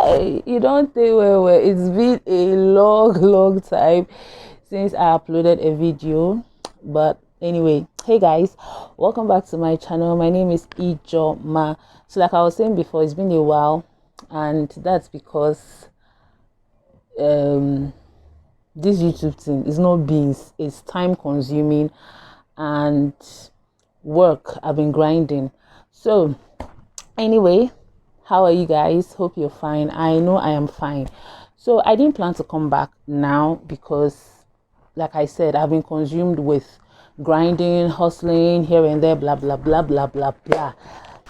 You don't think well. It's been a long time since I uploaded a video. But anyway, hey guys, welcome back to my channel. My name is Ijoma. So like I was saying before, it's been a while, and that's because this YouTube thing is not beans. It's time consuming and work. I've been grinding. So anyway, how are you guys? Hope you're fine. I know I am fine. So I didn't plan to come back now because, like I said, I've been consumed with grinding, hustling here and there, blah blah blah blah blah blah.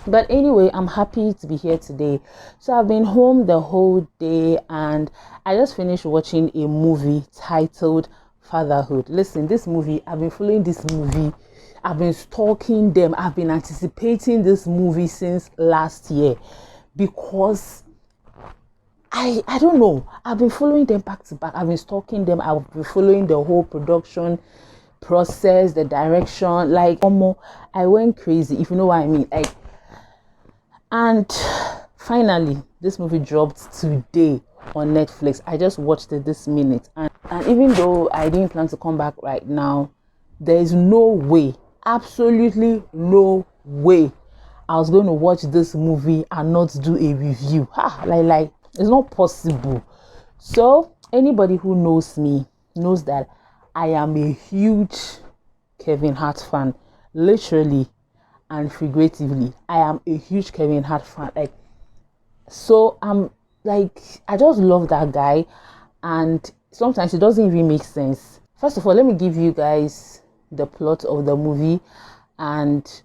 But anyway, I'm happy to be here today. So I've been home the whole day and I just finished watching a movie titled Fatherhood. Listen, this movie, I've been following this movie. I've been stalking them. I've been anticipating this movie since last year because I don't know. I've been following them back to back. I've been stalking them. I've been following the whole production process, the direction. Like, I went crazy, if you know what I mean. And finally, this movie dropped today on Netflix. I just watched it this minute. And even though I didn't plan to come back right now, there is no way, absolutely no way I was going to watch this movie and not do a review. Like, it's not possible. So anybody who knows me knows that I am a huge Kevin Hart fan, literally and figuratively. I am a huge Kevin Hart fan. So I'm like, I just love that guy, and sometimes it doesn't even make sense. First of all, let me give you guys the plot of the movie and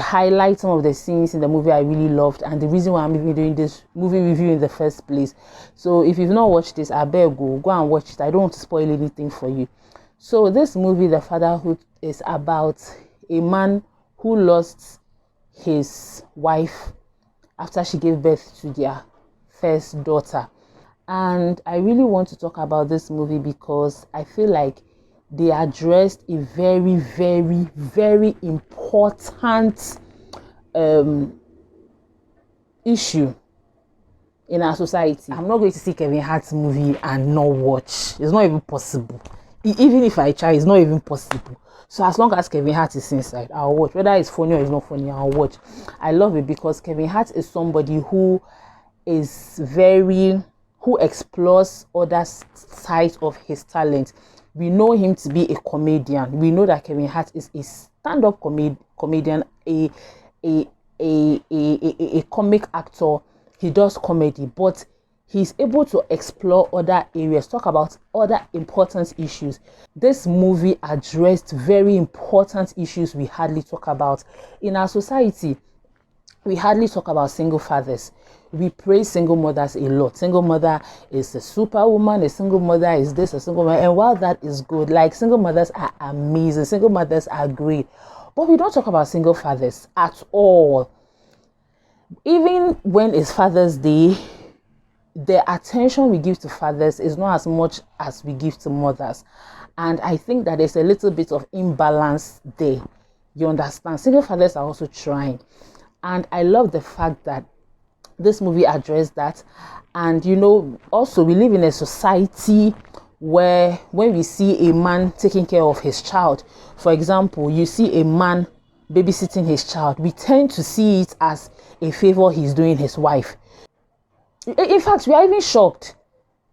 highlight some of the scenes in the movie I really loved and the reason why I'm even doing this movie review in the first place. So if you've not watched this, I beg go and watch it. I don't want to spoil anything for you. So this movie, The Fatherhood, is about a man who lost his wife after she gave birth to their first daughter. And I really want to talk about this movie because I feel like they addressed a very, very, very important issue in our society. I'm not going to see Kevin Hart's movie and not watch. It's not even possible. Even if I try, it's not even possible. So as long as Kevin Hart is inside, I'll watch. Whether it's funny or it's not funny, I'll watch. I love it because Kevin Hart is somebody who explores other sides of his talent. We know him to be a comedian. We know that Kevin Hart is a stand-up comedian, a comic actor. He does comedy, but he's able to explore other areas, talk about other important issues. This movie addressed very important issues we hardly talk about in our society. We hardly talk about single fathers. We praise single mothers a lot. Single mother is a superwoman. A single mother is this, a single mother. And while that is good, like, single mothers are amazing. Single mothers are great. But we don't talk about single fathers at all. Even when it's Father's Day, the attention we give to fathers is not as much as we give to mothers. And I think that there's a little bit of imbalance there. You understand? Single fathers are also trying. And I love the fact that this movie addressed that. And also we live in a society where when we see a man taking care of his child, for example, you see a man babysitting his child, we tend to see it as a favor he's doing his wife. In fact, we are even shocked.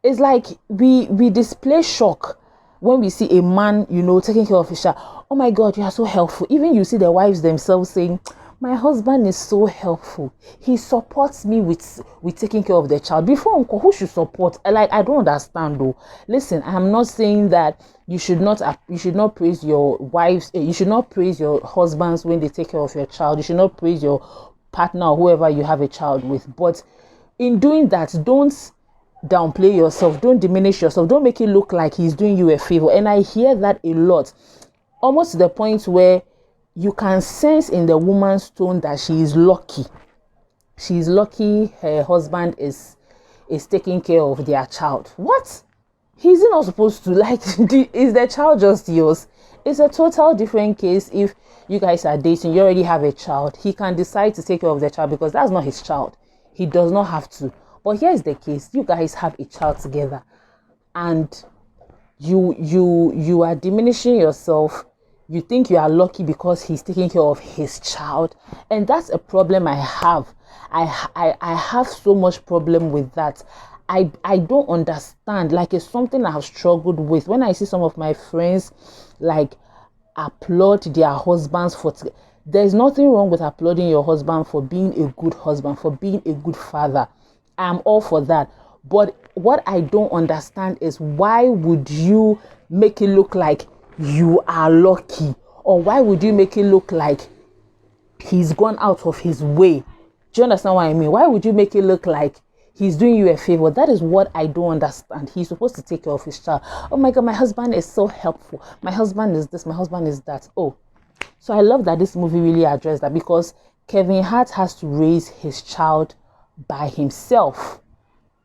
It's like we display shock when we see a man, taking care of his child. Oh my God, you are so helpful. Even you see the wives themselves saying, my husband is so helpful. He supports me with taking care of the child. Before uncle, who should support? I don't understand though. Listen, I'm not saying that you should not praise your wives. You should not praise your husbands when they take care of your child. You should not praise your partner or whoever you have a child with. But in doing that, don't downplay yourself. Don't diminish yourself. Don't make it look like he's doing you a favor. And I hear that a lot, almost to the point where you can sense in the woman's tone that she is lucky. She's lucky her husband is taking care of their child. What? He's not supposed to, is the child just yours? It's a total different case if you guys are dating, you already have a child. He can decide to take care of the child because that's not his child. He does not have to. But here's the case: you guys have a child together, and you are diminishing yourself. You think you are lucky because he's taking care of his child, and that's a problem I have. I have so much problem with that. I don't understand. Like, it's something I have struggled with when I see some of my friends like applaud their husbands for there's nothing wrong with applauding your husband for being a good husband, for being a good father. I'm all for that. But what I don't understand is, why would you make it look like you are lucky? Or why would you make it look like he's gone out of his way? Do you understand what I mean? Why would you make it look like he's doing you a favor? That is what I don't understand. He's supposed to take care of his child. Oh my God, my husband is so helpful. My husband is this, my husband is that. Oh, so I love that this movie really addressed that, because Kevin Hart has to raise his child by himself,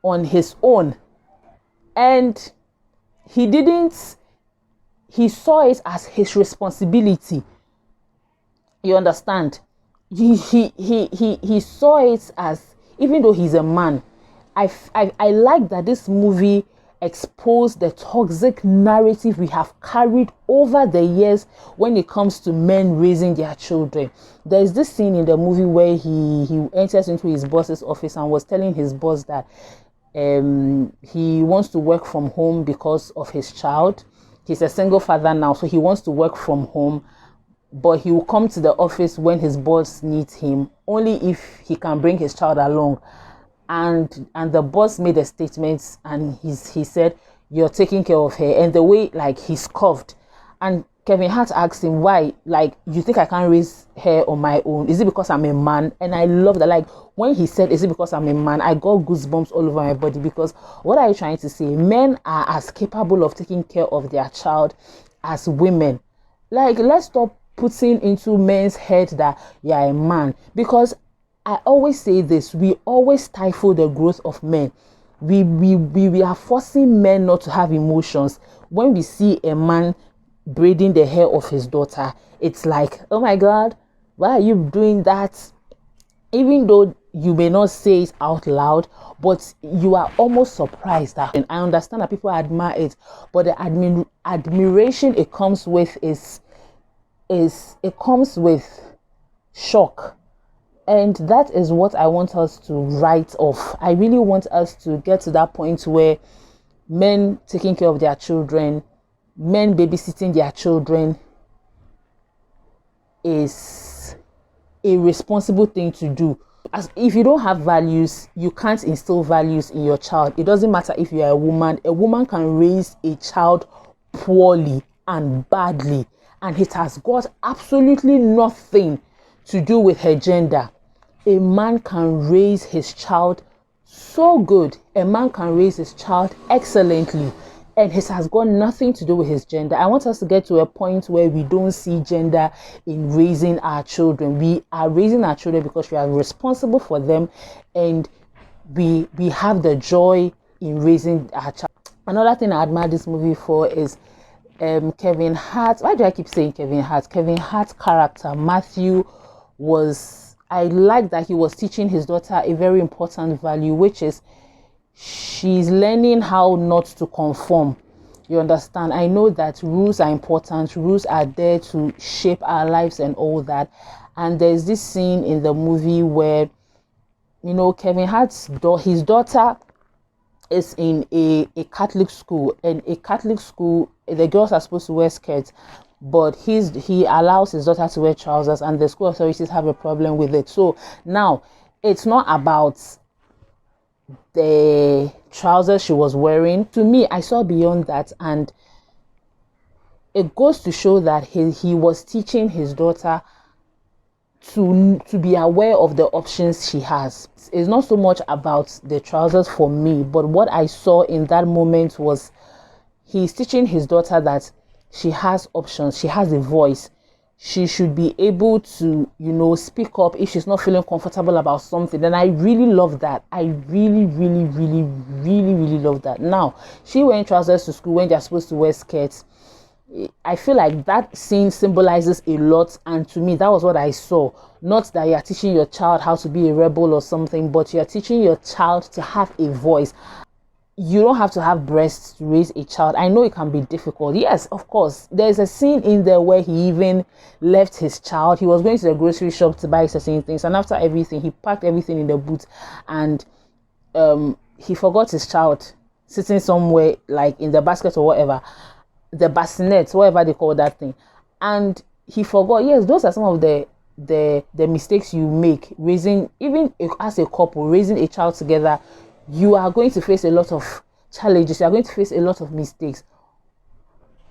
on his own. And he saw it as his responsibility. You understand? He saw it as, even though he's a man, I like that this movie exposed the toxic narrative we have carried over the years when it comes to men raising their children. There's this scene in the movie where he enters into his boss's office and was telling his boss that he wants to work from home because of his child. He's a single father now, so he wants to work from home, but he will come to the office when his boss needs him, only if he can bring his child along. And the boss made a statement, and he said, "You're taking care of her." And the way, like, he scoffed. And Kevin Hart asked him, "Why? Like, you think I can't raise her on my own? Is it because I'm a man?" And I love that. Like, when he said, "Is it because I'm a man?" I got goosebumps all over my body, because what are you trying to say? Men are as capable of taking care of their child as women. Like, let's stop putting into men's head that you're a man, because I always say this: we always stifle the growth of men. We are forcing men not to have emotions. When we see a man braiding the hair of his daughter, it's like, oh my God, why are you doing that? Even though you may not say it out loud, but you are almost surprised that, and I understand that people admire it, but the admiration it comes with is it comes with shock. And that is what I want us to write off. I really want us to get to that point where men taking care of their children, men babysitting their children, is a responsible thing to do. As if you don't have values, you can't instill values in your child. It doesn't matter if you are a woman. A woman can raise a child poorly and badly, and it has got absolutely nothing to do with her gender. A man can raise his child so good. A man can raise his child excellently, and it has got nothing to do with his gender. I want us to get to a point where we don't see gender in raising our children. We are raising our children because we are responsible for them, and we have the joy in raising our child. Another thing I admire this movie for is Kevin Hart. Why do I keep saying Kevin Hart? Kevin Hart's character, Matthew, I like that he was teaching his daughter a very important value, which is she's learning how not to conform. You understand? I know that rules are important. Rules are there to shape our lives and all that. And there's this scene in the movie where, you know, Kevin Hart's his daughter is in a Catholic school, and a Catholic school, the girls are supposed to wear skirts, but he allows his daughter to wear trousers, and the school authorities have a problem with it. So now it's not about the trousers she was wearing. To me, I saw beyond that, and it goes to show that he was teaching his daughter to be aware of the options she has. It's not so much about the trousers for me, but what I saw in that moment was he's teaching his daughter that she has options, she has a voice. She should be able to, you know, speak up if she's not feeling comfortable about something. And I really love that. I really love that. Now, she wearing trousers to school when they're supposed to wear skirts. I feel like that scene symbolizes a lot, and to me that was what I saw. Not that you're teaching your child how to be a rebel or something, but you're teaching your child to have a voice. You don't have to have breasts to raise a child. I know it can be difficult. Yes, of course. There's a scene in there where he even left his child. He was going to the grocery shop to buy certain things, and after everything, he packed everything in the boot, and he forgot his child sitting somewhere like in the basket or whatever, the bassinet, whatever they call that thing, and he forgot. Yes, those are some of the mistakes you make raising, even as a couple, raising a child together. You are going to face a lot of challenges. You are going to face a lot of mistakes.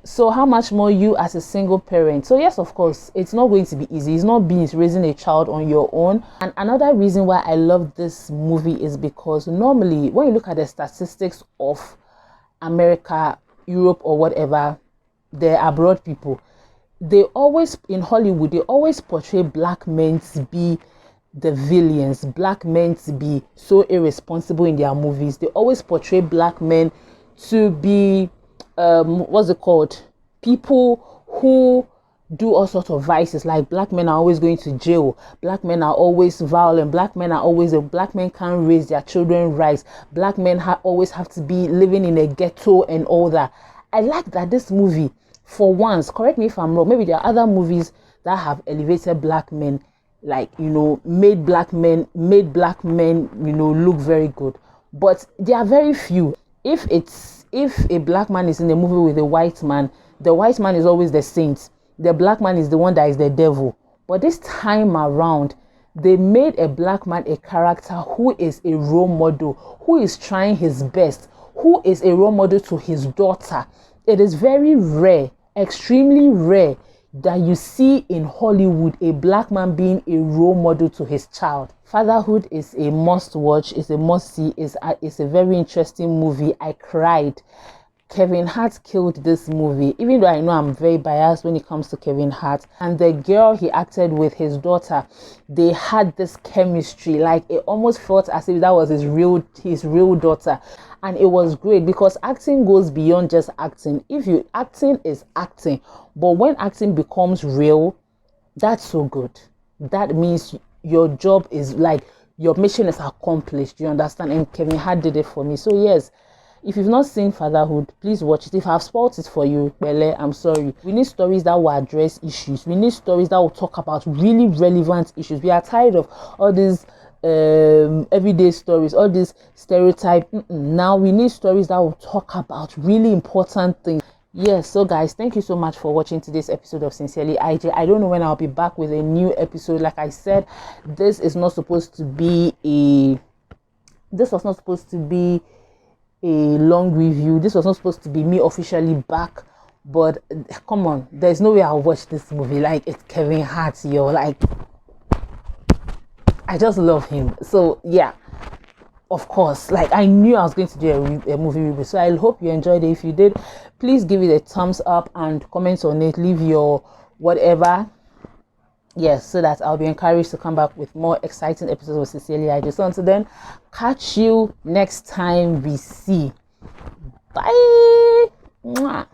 So how much more you as a single parent? So yes, of course, it's not going to be easy. It's not being raising a child on your own. And another reason why I love this movie is because normally when you look at the statistics of America, Europe, or whatever, the abroad people, they always, in Hollywood, they always portray black men to be the villains, black men to be so irresponsible in their movies. They always portray black men to be what's it called, people who do all sorts of vices. Like black men are always going to jail, black men are always violent, black men can't raise their children right, black men always have to be living in a ghetto and all that. I like that this movie, for once, correct me if I'm wrong, maybe there are other movies that have elevated black men, like, you know, made black men, you know, look very good, but there are very few. If a black man is in a movie with a white man, the white man is always the saint, the black man is the one that is the devil. But this time around, they made a black man a character who is a role model, who is trying his best, who is a role model to his daughter. It is very rare, extremely rare, that you see in Hollywood a black man being a role model to his child. Fatherhood is a must watch, it's a must see, it's a very interesting movie. I cried. Kevin Hart killed this movie, even though I know I'm very biased when it comes to Kevin Hart. And the girl he acted with, his daughter, they had this chemistry. Like, it almost felt as if that was his real daughter. And it was great because acting goes beyond just acting. Acting is acting, but when acting becomes real, that's so good. That means your job is, like, your mission is accomplished. You understand? And Kevin Hart did it for me. So yes, if you've not seen Fatherhood, please watch it. If I've spoiled it for you, Bele, I'm sorry. We need stories that will address issues. We need stories that will talk about really relevant issues. We are tired of all these everyday stories, all these stereotype. Now we need stories that will talk about really important things. Yes, so guys, thank you so much for watching today's episode of Sincerely IJ. I don't know when I'll be back with a new episode. Like I said, this was not supposed to be a long review. This was not supposed to be me officially back, but come on, there's no way I'll watch this movie. Like, it's Kevin Hart, yo. Like, I just love him. So yeah, of course, like, I knew I was going to do a movie review, so I hope you enjoyed it. If you did, please give it a thumbs up and comment on it, leave your whatever. Yes, so that I'll be encouraged to come back with more exciting episodes of Sincerely IJ. So until then, catch you next time we see. Bye. Mwah.